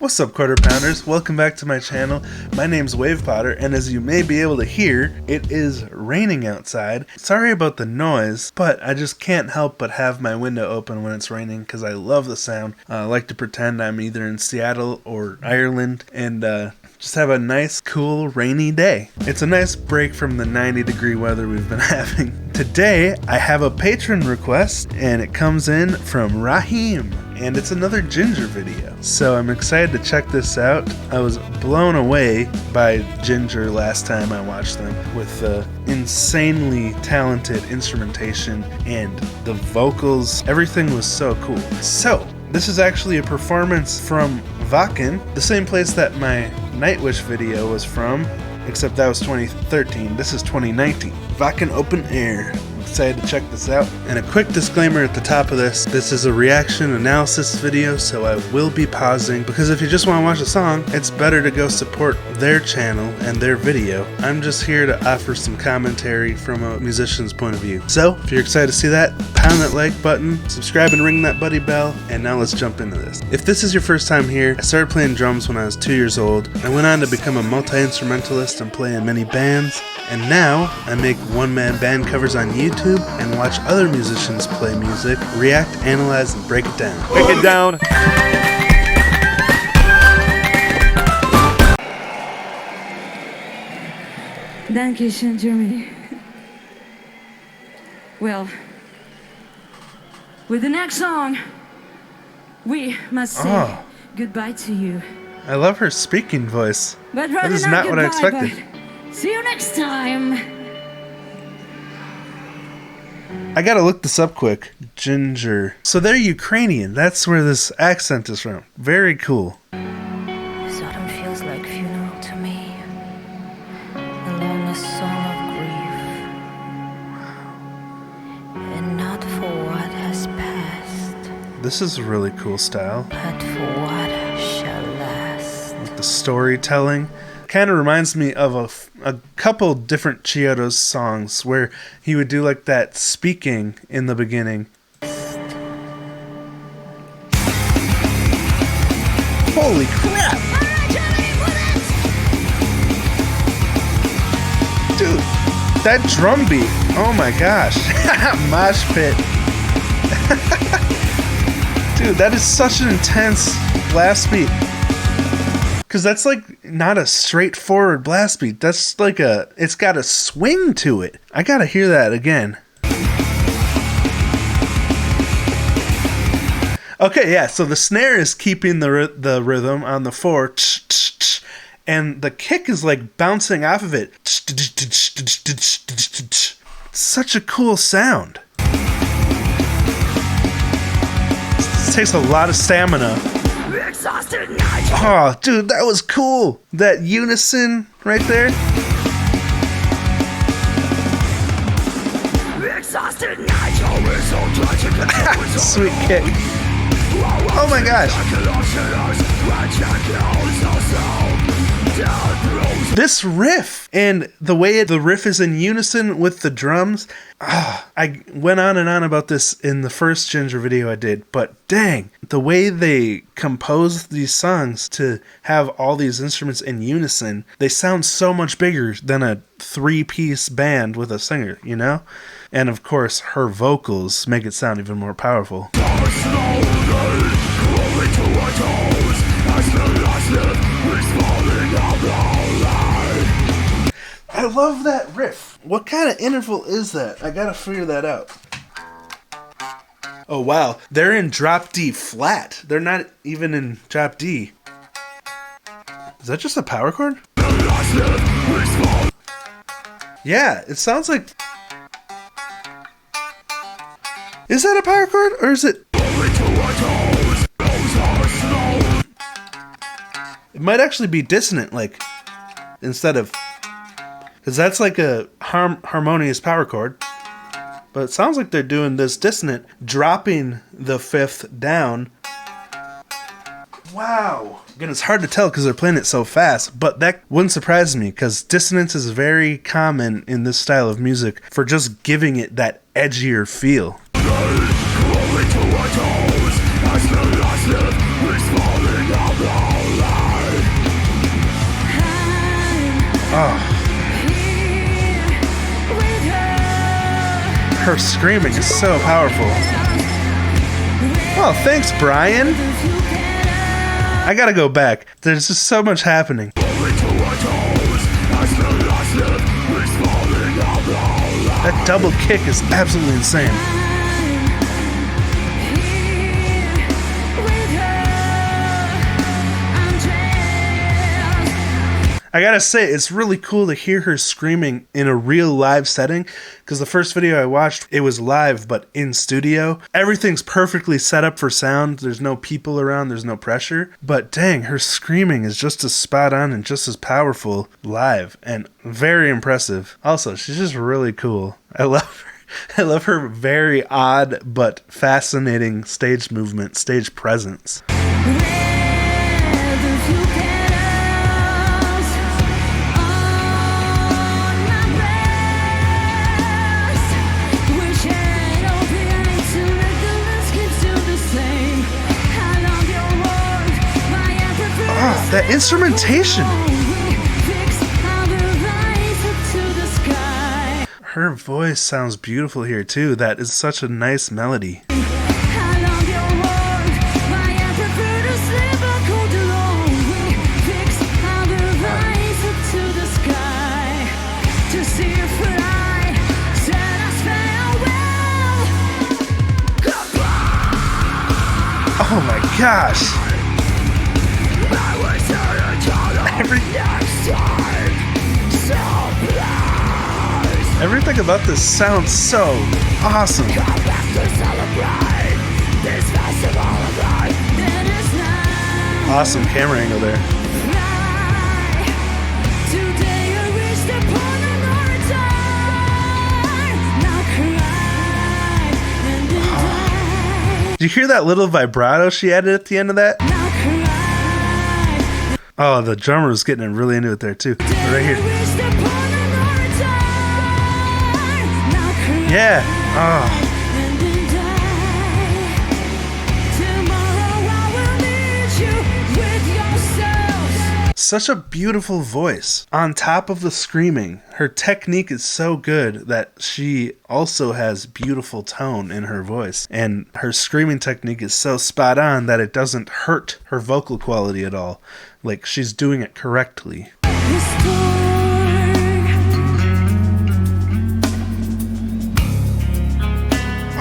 What's up, Quarter Pounders? Welcome back to my channel. My name's Wave Potter, and as you may be able to hear, it is raining outside. Sorry about the noise, but I just can't help but have my window open when it's raining because I love the sound. I like to pretend I'm either in Seattle or Ireland and just have a nice, cool, rainy day. It's a nice break from the 90-degree weather we've been having. Today, I have a patron request, and it comes in from Rahim. And it's another Jinjer video. So I'm excited to check this out. I was blown away by Jinjer last time I watched them with the insanely talented instrumentation and the vocals. Everything was so cool. So this is actually a performance from Wacken, the same place that my Nightwish video was from, except that was 2013. This is 2019. Wacken Open Air. Excited to check this out. And a quick disclaimer at the top of this is a reaction analysis video, so I will be pausing, because if you just want to watch a song, it's better to go support their channel and their video. I'm just here to offer some commentary from a musician's point of view. So if you're excited to see that, pound that like button, subscribe and ring that buddy bell, and now let's jump into this. If this is your first time here, I started playing drums when I was 2 years old. I went on to become a multi-instrumentalist and play in many bands, and now I make one-man band covers on YouTube and watch other musicians play music, react, analyze, and break it down. Break it down. Dankeschön, Germany. Well, with the next song, we must say goodbye to you. I love her speaking voice. But that is not what I expected. See you next time. I gotta look this up quick. Jinjer. So they're Ukrainian. That's where this accent is from. Very cool. This autumn feels like funeral to me. The lonely song of grief. And not for what has passed, This is a really cool style. but for what shall last. With the storytelling. Kind of reminds me of a couple different Chiodo's songs where he would do like that speaking in the beginning. Holy crap! Dude, that drum beat. Oh my gosh. Mosh pit. Dude, that is such an intense blast beat. Because that's like not a straightforward blast beat. That's like it's got a swing to it. I gotta hear that again. Okay, yeah, so the snare is keeping the rhythm on the 4, and the kick is like bouncing off of it. Such a cool sound. This takes a lot of stamina. Oh, dude, that was cool. That unison right there. Sweet kick. Oh my gosh. This riff and the way the riff is in unison with the drums. I went on and on about this in the first Jinjer video I did, but dang, the way they compose these songs to have all these instruments in unison, they sound so much bigger than a 3-piece band with a singer, you know? And of course, her vocals make it sound even more powerful. I love that riff. What kind of interval is that? I gotta figure that out. Oh wow, they're in drop D flat. They're not even in drop D. Is that just a power chord? Yeah, it sounds like... Is that a power chord, or is it... It might actually be dissonant, like, instead of... Because that's like a harmonious power chord. But it sounds like they're doing this dissonant, dropping the 5th down. Wow. Again, it's hard to tell because they're playing it so fast, but that wouldn't surprise me because dissonance is very common in this style of music for just giving it that edgier feel. Oh. Her screaming is so powerful. Oh, thanks, Brian. I gotta go back. There's just so much happening. That double kick is absolutely insane. I gotta say, it's really cool to hear her screaming in a real live setting, because the first video I watched, it was live, but in studio. Everything's perfectly set up for sound. There's no people around, there's no pressure. But dang, her screaming is just as spot on and just as powerful live, and very impressive. Also, she's just really cool. I love her. I love her very odd but fascinating stage movement, stage presence. Oh, that instrumentation! Her voice sounds beautiful here too. That is such a nice melody. Oh my gosh! Everything about this sounds so awesome. Awesome camera angle there. Did you hear that little vibrato she added at the end of that? Oh, the drummer was getting really into it there too. Right here. Yeah. Oh. Such a beautiful voice. On top of the screaming, her technique is so good that she also has beautiful tone in her voice. And her screaming technique is so spot on that it doesn't hurt her vocal quality at all. Like, she's doing it correctly.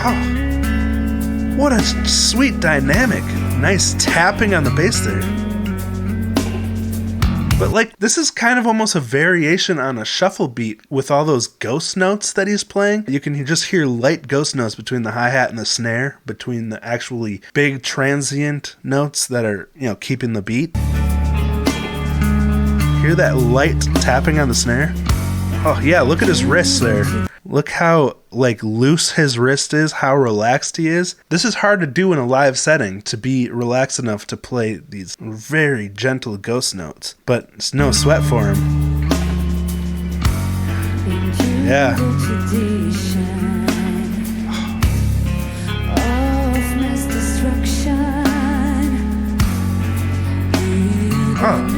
Oh, what a sweet dynamic. Nice tapping on the bass there. But like, this is kind of almost a variation on a shuffle beat with all those ghost notes that he's playing. You can just hear light ghost notes between the hi-hat and the snare, between the actually big transient notes that are, you know, keeping the beat. Hear that light tapping on the snare? Oh yeah, look at his wrists there. Look how like loose his wrist is, how relaxed he is. This is hard to do in a live setting, to be relaxed enough to play these very gentle ghost notes. But it's no sweat for him. Yeah. Oh.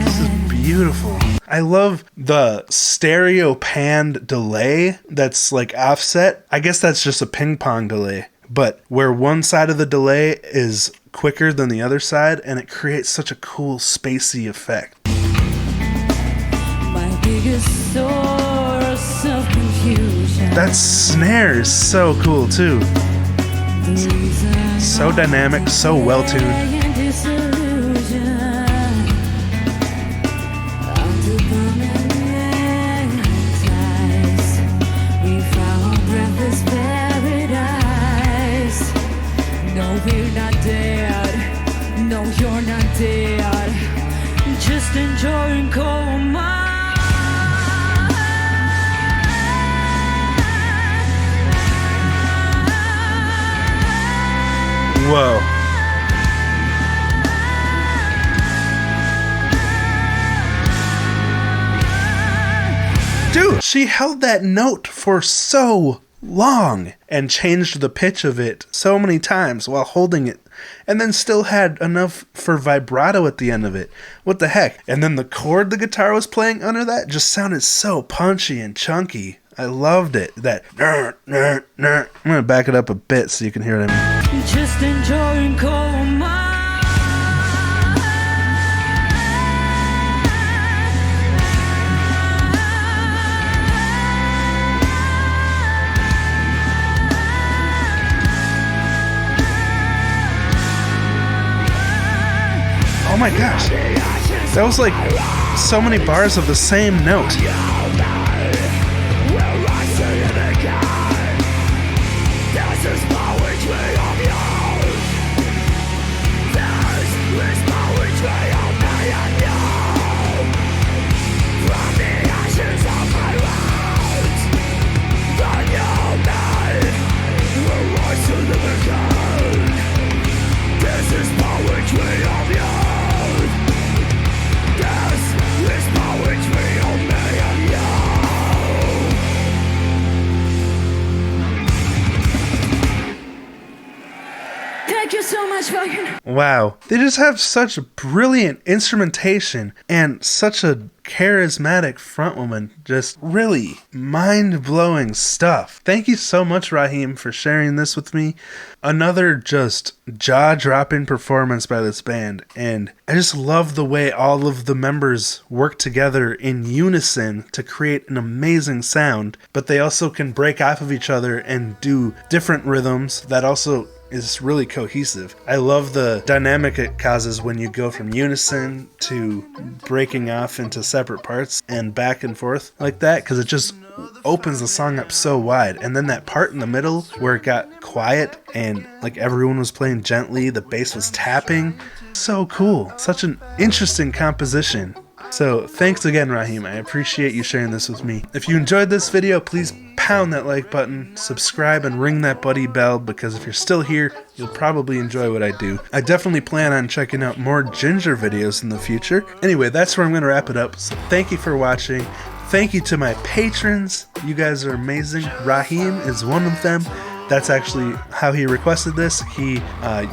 This is beautiful. I love the stereo panned delay that's like offset. I guess that's just a ping pong delay, but where one side of the delay is quicker than the other side, and it creates such a cool spacey effect. My biggest source of confusion. That snare is so cool too. So dynamic, so well tuned. We're not dead. No, you're not dead. Just enjoying coma. Whoa. Dude, she held that note for so long and changed the pitch of it so many times while holding it, and then still had enough for vibrato at the end of it. What the heck? And then the chord the guitar was playing under that just sounded so punchy and chunky. I loved it. That I'm gonna back it up a bit so you can hear what I mean. Just enjoying coma. Oh my gosh, that was like so many bars of the same note. Thank you so much, Wacken. Wow, they just have such brilliant instrumentation and such a charismatic frontwoman. Just really mind-blowing stuff. Thank you so much, Raheem, for sharing this with me. Another just jaw-dropping performance by this band, and I just love the way all of the members work together in unison to create an amazing sound, but they also can break off of each other and do different rhythms that also is really cohesive. I love the dynamic it causes when you go from unison to breaking off into separate parts and back and forth like that, because it just opens the song up so wide. And then that part in the middle where it got quiet and like everyone was playing gently, the bass was tapping. So cool. Such an interesting composition. So thanks again, Raheem. I appreciate you sharing this with me. If you enjoyed this video, please pound that like button, subscribe, and ring that buddy bell, because if you're still here, you'll probably enjoy what I do. I definitely plan on checking out more Jinjer videos in the future. Anyway, that's where I'm going to wrap it up. So thank you for watching. Thank you to my patrons. You guys are amazing. Raheem is one of them. That's actually how he requested this. He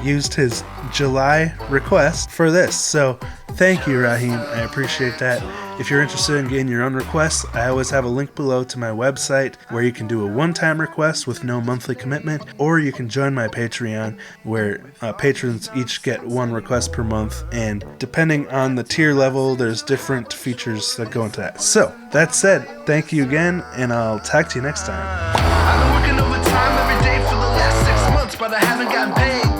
used his July request for this. So thank you, Raheem. I appreciate that. If you're interested in getting your own requests, I always have a link below to my website where you can do a one-time request with no monthly commitment, or you can join my Patreon where patrons each get one request per month, and depending on the tier level, there's different features that go into that. So, that said, thank you again, and I'll talk to you next time. I've been working overtime every day for the last 6 months, but I haven't gotten paid.